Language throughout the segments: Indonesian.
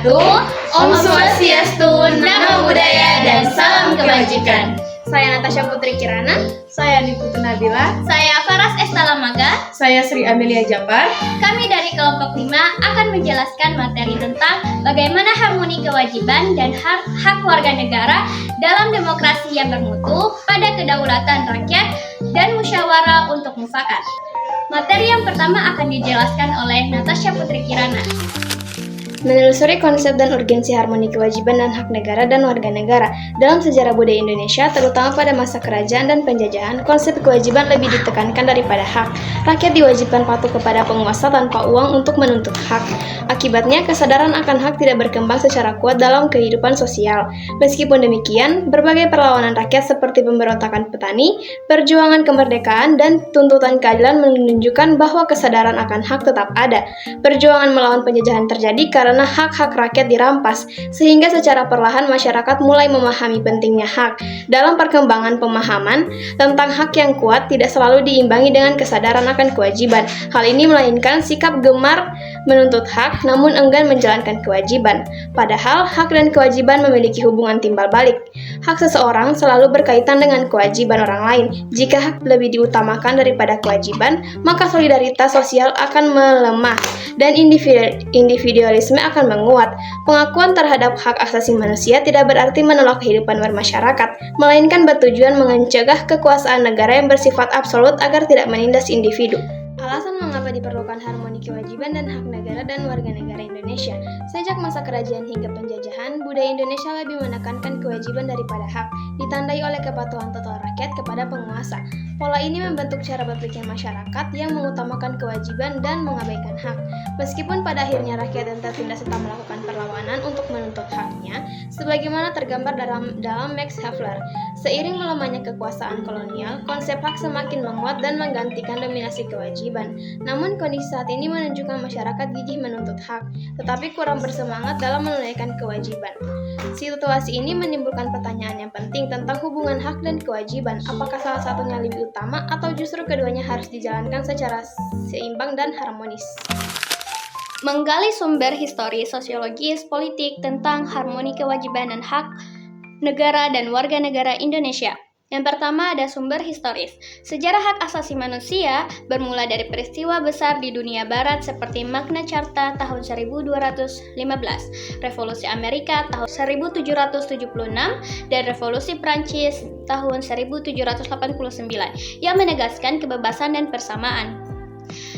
wabarakatuh. Om Swastiastu, Namo Buddhaya, dan salam kebajikan. Saya Natasha Putri Kirana. Saya Niputu Nabila. Saya Faras Estalamaga. Saya Sri Amelia Japar. Kami dari kelompok 5 akan menjelaskan materi tentang bagaimana harmoni kewajiban dan hak warga negara dalam demokrasi yang bermutu pada kedaulatan rakyat dan musyawarah untuk mufakat. Materi yang pertama akan dijelaskan oleh Natasha Putri Kirana. Menelusuri konsep dan urgensi harmoni kewajiban dan hak negara dan warga negara dalam sejarah budaya Indonesia, terutama pada masa kerajaan dan penjajahan, konsep kewajiban lebih ditekankan daripada hak. Rakyat diwajibkan patuh kepada penguasa tanpa uang untuk menuntut hak. Akibatnya, kesadaran akan hak tidak berkembang secara kuat dalam kehidupan sosial. Meskipun demikian, berbagai perlawanan rakyat seperti pemberontakan petani, perjuangan kemerdekaan, dan tuntutan keadilan menunjukkan bahwa kesadaran akan hak tetap ada. Perjuangan melawan penjajahan terjadi karena hak-hak rakyat dirampas, sehingga secara perlahan masyarakat mulai memahami pentingnya hak. Dalam perkembangan pemahaman tentang hak yang kuat tidak selalu diimbangi dengan kesadaran akan kewajiban. Hal ini melainkan sikap gemar menuntut hak namun enggan menjalankan kewajiban. Padahal hak dan kewajiban memiliki hubungan timbal balik. Hak seseorang selalu berkaitan dengan kewajiban orang lain. Jika hak lebih diutamakan daripada kewajiban, maka solidaritas sosial akan melemah dan individualisme akan menguat. Pengakuan terhadap hak asasi manusia tidak berarti menolak kehidupan bermasyarakat, melainkan bertujuan mencegah kekuasaan negara yang bersifat absolut agar tidak menindas individu. Alasan mengapa diperlukan harmoni kewajiban dan hak negara dan warga negara Indonesia. Sejak masa kerajaan hingga penjajahan, budaya Indonesia lebih menekankan kewajiban daripada hak, ditandai oleh kepatuhan total rakyat kepada penguasa. Pola ini membentuk cara berpikir masyarakat yang mengutamakan kewajiban dan mengabaikan hak. Meskipun pada akhirnya rakyat dan tertindas tetap melakukan perlawanan untuk menuntut haknya, sebagaimana tergambar dalam Max Havelaar. Seiring melemahnya kekuasaan kolonial, konsep hak semakin menguat dan menggantikan dominasi kewajiban. Namun kondisi saat ini menunjukkan masyarakat gigih menuntut hak, tetapi kurang bersemangat dalam menunaikan kewajiban. Situasi ini menimbulkan pertanyaan yang penting tentang hubungan hak dan kewajiban. Apakah salah satunya lebih utama atau justru keduanya harus dijalankan secara seimbang dan harmonis? Menggali sumber historis, sosiologis, politik tentang harmoni kewajiban dan hak negara dan warga negara Indonesia. Yang pertama ada sumber historis. Sejarah hak asasi manusia bermula dari peristiwa besar di dunia barat seperti Magna Carta tahun 1215, Revolusi Amerika tahun 1776, dan Revolusi Prancis tahun 1789 yang menegaskan kebebasan dan persamaan.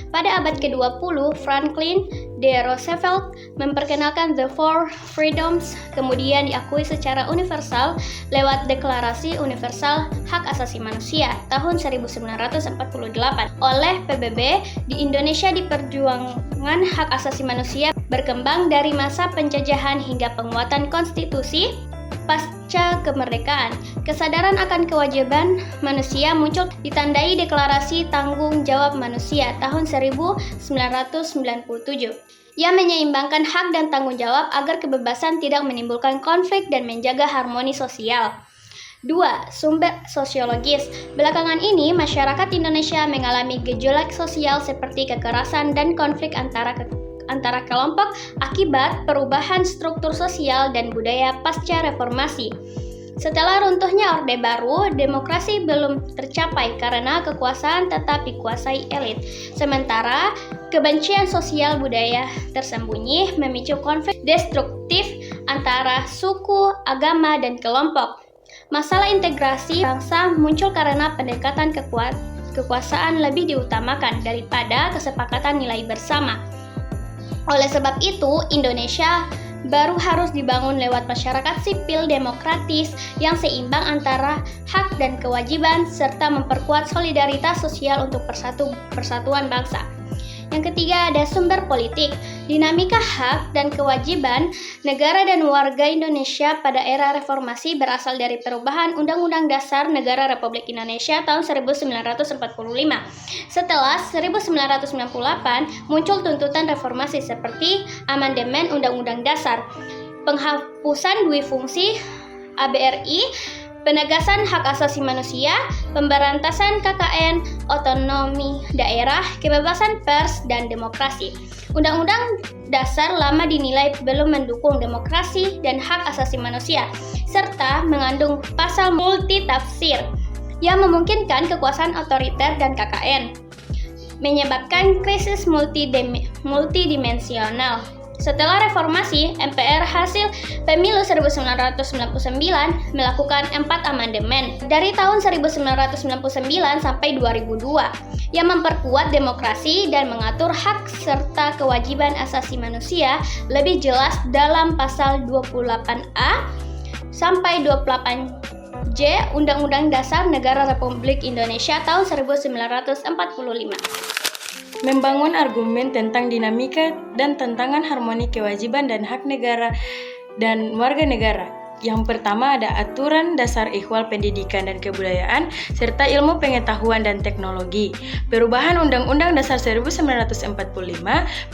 Pada abad ke-20, Franklin D. Roosevelt memperkenalkan The Four Freedoms, kemudian diakui secara universal lewat Deklarasi Universal Hak Asasi Manusia tahun 1948 oleh PBB. Di Indonesia, di perjuangan hak asasi manusia berkembang dari masa penjajahan hingga penguatan konstitusi pasca kemerdekaan. Kesadaran akan kewajiban manusia muncul ditandai Deklarasi Tanggung Jawab Manusia tahun 1997 yang menyeimbangkan hak dan tanggung jawab agar kebebasan tidak menimbulkan konflik dan menjaga harmoni sosial. 2. Sumber sosiologis. Belakangan ini, masyarakat Indonesia mengalami gejolak sosial seperti kekerasan dan konflik antara kelompok akibat perubahan struktur sosial dan budaya pasca reformasi. Setelah runtuhnya Orde Baru, demokrasi belum tercapai karena kekuasaan tetap dikuasai elit. Sementara kebencian sosial budaya tersembunyi memicu konflik destruktif antara suku, agama, dan kelompok. Masalah integrasi bangsa muncul karena pendekatan kekuasaan lebih diutamakan daripada kesepakatan nilai bersama. Oleh sebab itu, Indonesia baru harus dibangun lewat masyarakat sipil demokratis yang seimbang antara hak dan kewajiban serta memperkuat solidaritas sosial untuk persatuan bangsa. Yang ketiga ada sumber politik. Dinamika hak dan kewajiban negara dan warga Indonesia pada era reformasi berasal dari perubahan Undang-Undang Dasar Negara Republik Indonesia tahun 1945. Setelah 1998 muncul tuntutan reformasi seperti amandemen Undang-Undang Dasar, penghapusan duifungsi ABRI, penegasan hak asasi manusia, pemberantasan KKN, otonomi daerah, kebebasan pers, dan demokrasi. Undang-Undang Dasar lama dinilai belum mendukung demokrasi dan hak asasi manusia, serta mengandung pasal multitafsir yang memungkinkan kekuasaan otoriter dan KKN, menyebabkan krisis multidimensional. Setelah reformasi, MPR hasil pemilu 1999 melakukan 4 amandemen dari tahun 1999 sampai 2002 yang memperkuat demokrasi dan mengatur hak serta kewajiban asasi manusia lebih jelas dalam pasal 28A sampai 28J Undang-Undang Dasar Negara Republik Indonesia tahun 1945. Membangun argumen tentang dinamika dan tantangan harmoni kewajiban dan hak negara dan warga negara. Yang pertama ada aturan dasar ihwal pendidikan dan kebudayaan serta ilmu pengetahuan dan teknologi. Perubahan Undang-Undang Dasar 1945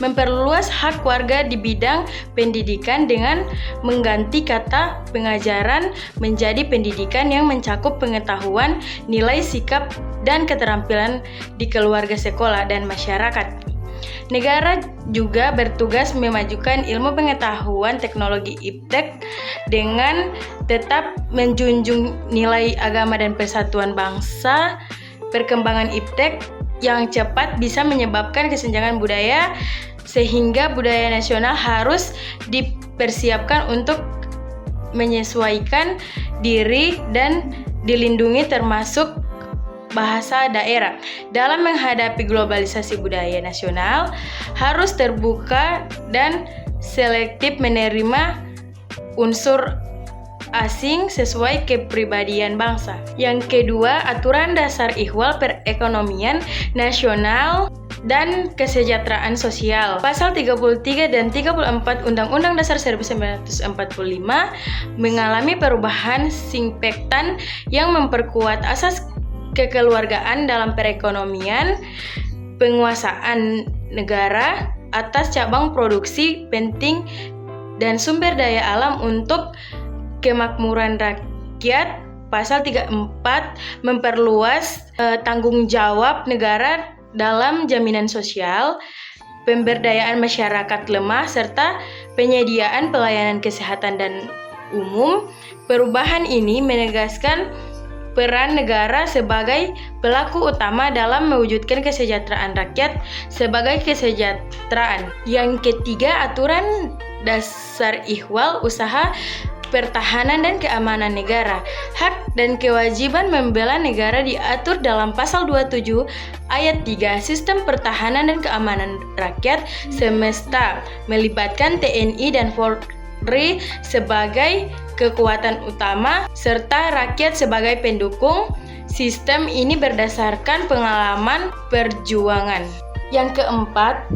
memperluas hak warga di bidang pendidikan dengan mengganti kata pengajaran menjadi pendidikan yang mencakup pengetahuan, nilai, sikap, dan keterampilan di keluarga, sekolah, dan masyarakat. Negara juga bertugas memajukan ilmu pengetahuan teknologi iptek dengan tetap menjunjung nilai agama dan persatuan bangsa. Perkembangan iptek yang cepat bisa menyebabkan kesenjangan budaya, sehingga budaya nasional harus dipersiapkan untuk menyesuaikan diri dan dilindungi, termasuk bahasa daerah. Dalam menghadapi globalisasi, budaya nasional harus terbuka dan selektif menerima unsur asing sesuai kepribadian bangsa. Yang kedua, aturan dasar ihwal perekonomian nasional dan kesejahteraan sosial. Pasal 33 dan 34 Undang-Undang Dasar 1945 mengalami perubahan signifikan yang memperkuat asas kekeluargaan dalam perekonomian, penguasaan negara atas cabang produksi penting dan sumber daya alam untuk kemakmuran rakyat. Pasal 34 memperluas tanggung jawab negara dalam jaminan sosial, pemberdayaan masyarakat lemah, serta penyediaan pelayanan kesehatan dan umum. Perubahan ini menegaskan peran negara sebagai pelaku utama dalam mewujudkan kesejahteraan rakyat sebagai kesejahteraan. Yang ketiga, aturan dasar ihwal usaha pertahanan dan keamanan negara. Hak dan kewajiban membela negara diatur dalam pasal 27 ayat 3. Sistem pertahanan dan keamanan rakyat semesta melibatkan TNI dan Polri sebagai kekuatan utama serta rakyat sebagai pendukung. Sistem ini berdasarkan pengalaman perjuangan. Yang keempat,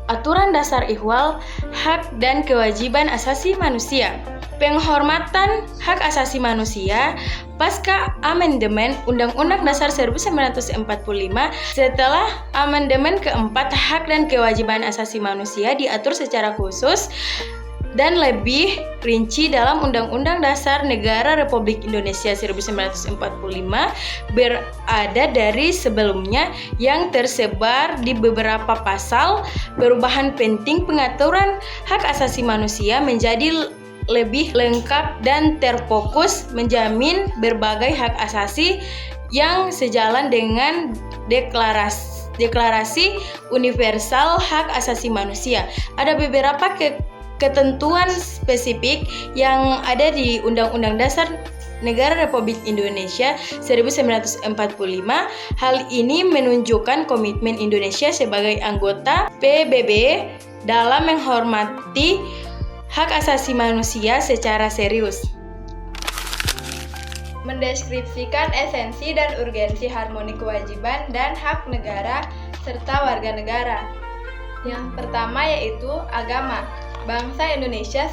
aturan dasar ihwal hak dan kewajiban asasi manusia. Penghormatan hak asasi manusia pasca amandemen Undang-Undang Dasar 1945. Setelah amandemen keempat, hak dan kewajiban asasi manusia diatur secara khusus dan lebih rinci dalam Undang-Undang Dasar Negara Republik Indonesia 1945 berada dari sebelumnya yang tersebar di beberapa pasal. Perubahan penting pengaturan hak asasi manusia menjadi lebih lengkap dan terfokus menjamin berbagai hak asasi yang sejalan dengan Deklarasi Universal Hak Asasi Manusia. Ada beberapa ketentuan spesifik yang ada di Undang-Undang Dasar Negara Republik Indonesia 1945. Hal ini menunjukkan komitmen Indonesia sebagai anggota PBB dalam menghormati hak asasi manusia secara serius. Mendeskripsikan esensi dan urgensi harmoni kewajiban dan hak negara serta warga negara. Yang pertama yaitu agama. Bangsa Indonesia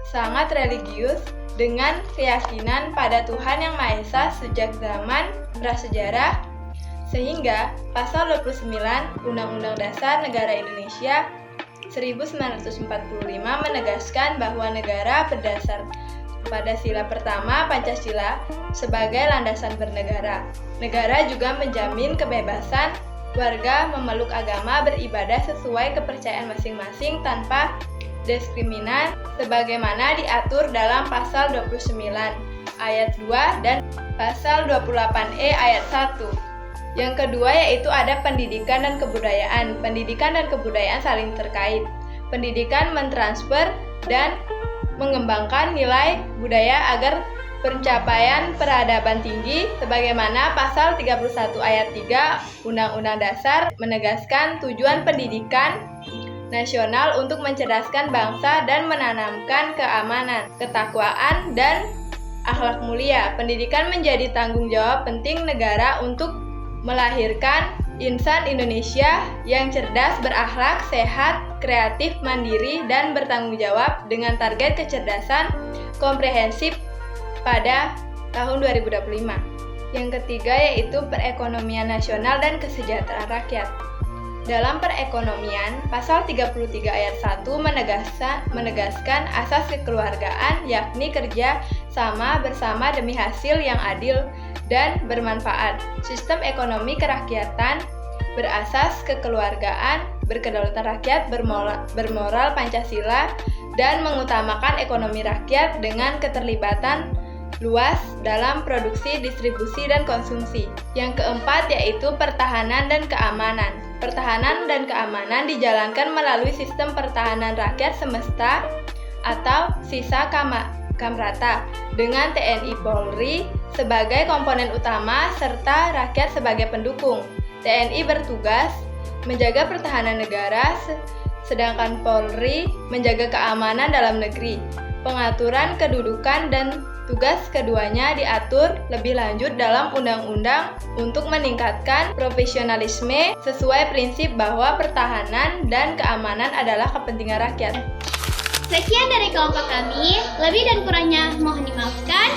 sangat religius dengan keyakinan pada Tuhan Yang Maha Esa sejak zaman prasejarah, sehingga pasal 29 Undang-Undang Dasar Negara Indonesia 1945 menegaskan bahwa negara berdasar pada sila pertama Pancasila sebagai landasan bernegara. Negara juga menjamin kebebasan warga memeluk agama beribadah sesuai kepercayaan masing-masing tanpa diskriminasi sebagaimana diatur dalam pasal 29 ayat 2 dan pasal 28E ayat 1. Yang kedua yaitu ada pendidikan dan kebudayaan. Pendidikan dan kebudayaan saling terkait. Pendidikan mentransfer dan mengembangkan nilai budaya agar pencapaian peradaban tinggi sebagaimana pasal 31 ayat 3 Undang-Undang Dasar menegaskan tujuan pendidikan nasional untuk mencerdaskan bangsa dan menanamkan keamanan, ketakwaan, dan akhlak mulia. Pendidikan menjadi tanggung jawab penting negara untuk melahirkan insan Indonesia yang cerdas, berakhlak, sehat, kreatif, mandiri, dan bertanggung jawab dengan target kecerdasan komprehensif pada tahun 2025. Yang ketiga yaitu perekonomian nasional dan kesejahteraan rakyat. Dalam perekonomian, pasal 33 ayat 1 menegaskan asas kekeluargaan yakni kerja sama bersama demi hasil yang adil dan bermanfaat. Sistem ekonomi kerakyatan berasas kekeluargaan, berkedaulatan rakyat, bermoral Pancasila, dan mengutamakan ekonomi rakyat dengan keterlibatan luas dalam produksi, distribusi, dan konsumsi. Yang keempat yaitu pertahanan dan keamanan. Pertahanan dan keamanan dijalankan melalui sistem pertahanan rakyat semesta atau sisa Kamrata dengan TNI Polri sebagai komponen utama serta rakyat sebagai pendukung. TNI bertugas menjaga pertahanan negara sedangkan Polri menjaga keamanan dalam negeri. Pengaturan kedudukan dan tugas keduanya diatur lebih lanjut dalam undang-undang untuk meningkatkan profesionalisme sesuai prinsip bahwa pertahanan dan keamanan adalah kepentingan rakyat. Sekian dari kelompok kami, lebih dan kurangnya mohon dimaafkan.